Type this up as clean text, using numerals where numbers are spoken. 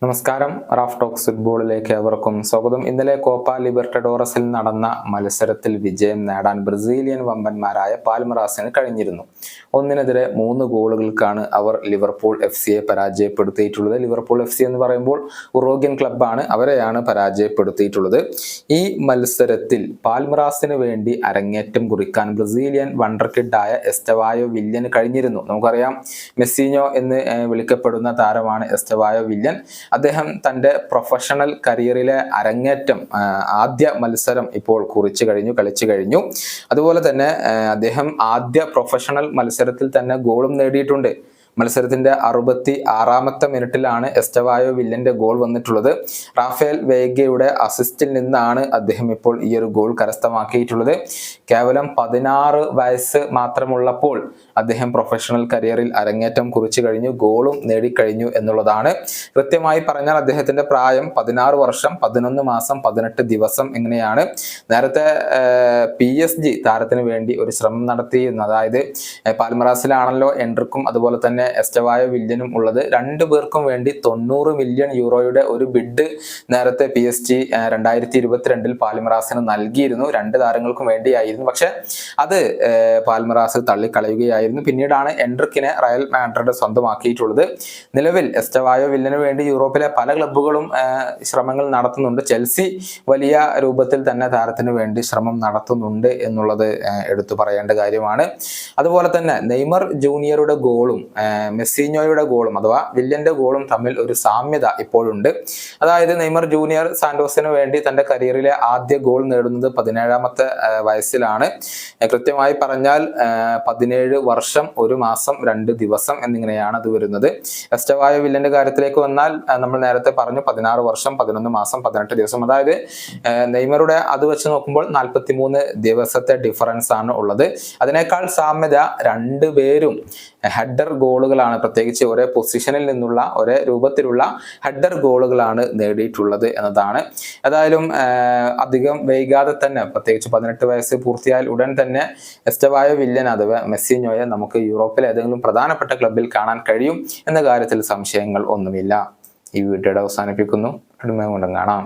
നമസ്കാരം, Raf talks ഫുട്ബോളിലേക്ക് ഏവർക്കും സ്വാഗതം. ഇന്നലെ കോപ്പ ലിബർട്ടഡോറസിൽ നടന്ന മത്സരത്തിൽ വിജയം നേടാൻ ബ്രസീലിയൻ വമ്പന്മാരായ പാൽമറാസിന് കഴിഞ്ഞിരുന്നു. 1-3 ഗോളുകൾക്കാണ് അവർ ലിവർപൂൾ FC-യെ പരാജയപ്പെടുത്തിയിട്ടുള്ളത്. ലിവർപൂൾ FC എന്ന് പറയുമ്പോൾ ഉറോഗ്യൻ ക്ലബ്ബാണ്, അവരെയാണ് പരാജയപ്പെടുത്തിയിട്ടുള്ളത്. ഈ മത്സരത്തിൽ പാൽമറാസിന് വേണ്ടി അരങ്ങേറ്റം കുറിക്കാൻ ബ്രസീലിയൻ വണ്ടർ കിഡായ എസ്റ്റവായോ വില്യന് കഴിഞ്ഞിരുന്നു. നമുക്കറിയാം, മെസ്സിഞ്ഞോ എന്ന് വിളിക്കപ്പെടുന്ന താരമാണ് എസ്റ്റവായോ വില്യൻ. അദ്ദേഹം തൻ്റെ പ്രൊഫഷണൽ കരിയറിലെ അരങ്ങേറ്റം ആദ്യ മത്സരം ഇപ്പോൾ കളിച്ചു കഴിഞ്ഞു. അതുപോലെ തന്നെ അദ്ദേഹം ആദ്യ പ്രൊഫഷണൽ മത്സരത്തിൽ തന്നെ ഗോളും നേടിയിട്ടുണ്ട്. മത്സരത്തിന്റെ 66ാമത്തെ മിനിറ്റിലാണ് എസ്റ്റവായോ വില്യന്റെ ഗോൾ വന്നിട്ടുള്ളത്. റാഫേൽ വേഗയുടെ അസിസ്റ്റിൽ നിന്നാണ് അദ്ദേഹം ഇപ്പോൾ ഈ ഒരു ഗോൾ കരസ്ഥമാക്കിയിട്ടുള്ളത്. കേവലം 16 വയസ്സ് മാത്രമുള്ളപ്പോൾ അദ്ദേഹം പ്രൊഫഷണൽ കരിയറിൽ അരങ്ങേറ്റം കുറിച്ചു കഴിഞ്ഞു, ഗോളും നേടിക്കഴിഞ്ഞു എന്നുള്ളതാണ്. കൃത്യമായി പറഞ്ഞാൽ അദ്ദേഹത്തിന്റെ പ്രായം 16 വർഷം 11 മാസം 18 ദിവസം എങ്ങനെയാണ്. നേരത്തെ PSG താരത്തിന് വേണ്ടി ഒരു ശ്രമം നടത്തിയിരുന്നു. അതായത് പാൽമറാസിലാണല്ലോ എൻട്രിക്കും അതുപോലെ തന്നെ എസ്റ്റവായോ വില്യനും ഉള്ളത്. രണ്ടു പേർക്കും വേണ്ടി 90 മില്യൺ യൂറോയുടെ ഒരു ബിഡ് നേരത്തെ PSG 2022 പാൽമറാസിന് നൽകിയിരുന്നു. 2 താരങ്ങൾക്കും വേണ്ടിയായിരുന്നു. പക്ഷെ അത് പാൽമറാസ് തള്ളിക്കളയുകയായിരുന്നു. പിന്നീടാണ് എൻട്രിക്കിനെ റയൽ മാഡ്രിഡ് സ്വന്തമാക്കിയിട്ടുള്ളത്. നിലവിൽ എസ്റ്റവായോ വില്യന് വേണ്ടി യൂറോപ്പിലെ പല ക്ലബ്ബുകളും ശ്രമങ്ങൾ നടത്തുന്നുണ്ട്. ചെൽസി വലിയ രൂപത്തിൽ തന്നെ താരത്തിന് വേണ്ടി ശ്രമം നടത്തുന്നുണ്ട് എന്നുള്ളത് എടുത്തു പറയേണ്ട കാര്യമാണ്. അതുപോലെ തന്നെ നെയ്മർ ജൂനിയറുടെ ഗോളും മെസ്സിഞ്ഞോയുടെ ഗോളും അഥവാ വില്യന്റെ ഗോളും തമ്മിൽ ഒരു സാമ്യത ഇപ്പോഴുണ്ട്. അതായത് നെയ്മർ ജൂനിയർ സാന്റോസിന് വേണ്ടി തന്റെ കരിയറിലെ ആദ്യ ഗോൾ നേടുന്നത് 17ാമത്തെ വയസ്സിലാണ്. കൃത്യമായി പറഞ്ഞാൽ 17 വർഷം 1 മാസം 2 ദിവസം എന്നിങ്ങനെയാണ് അത് വരുന്നത്. എസ്റ്റവായോ വില്യന്റെ കാര്യത്തിലേക്ക് വന്നാൽ നമ്മൾ നേരത്തെ പറഞ്ഞു 16 വർഷം 11 മാസം 18 ദിവസം. അതായത് നെയ്മറുടെ അത് വെച്ച് നോക്കുമ്പോൾ 43 ദിവസത്തെ ഡിഫറൻസ് ആണ് ഉള്ളത്. അതിനേക്കാൾ സാമ്യത രണ്ടുപേരും ഹെഡർ ഗോളുകളാണ്, പ്രത്യേകിച്ച് ഒരേ പൊസിഷനിൽ നിന്നുള്ള ഒരേ രൂപത്തിലുള്ള ഹെഡർ ഗോളുകളാണ് നേടിയിട്ടുള്ളത് എന്നതാണ്. ഏതായാലും അധികം വൈകാതെ തന്നെ, പ്രത്യേകിച്ച് 18 വയസ്സ് പൂർത്തിയായാൽ ഉടൻ തന്നെ എസ്റ്റവായോ വില്യൻ അഥവാ മെസ്സിഞ്ഞോയെ നമുക്ക് യൂറോപ്പിലെ ഏതെങ്കിലും പ്രധാനപ്പെട്ട ക്ലബിൽ കാണാൻ കഴിയും എന്ന കാര്യത്തിൽ സംശയങ്ങൾ ഒന്നുമില്ല. ഈ വീഡിയോയുടെ അവസാനിപ്പിക്കുന്നു. കാണാം.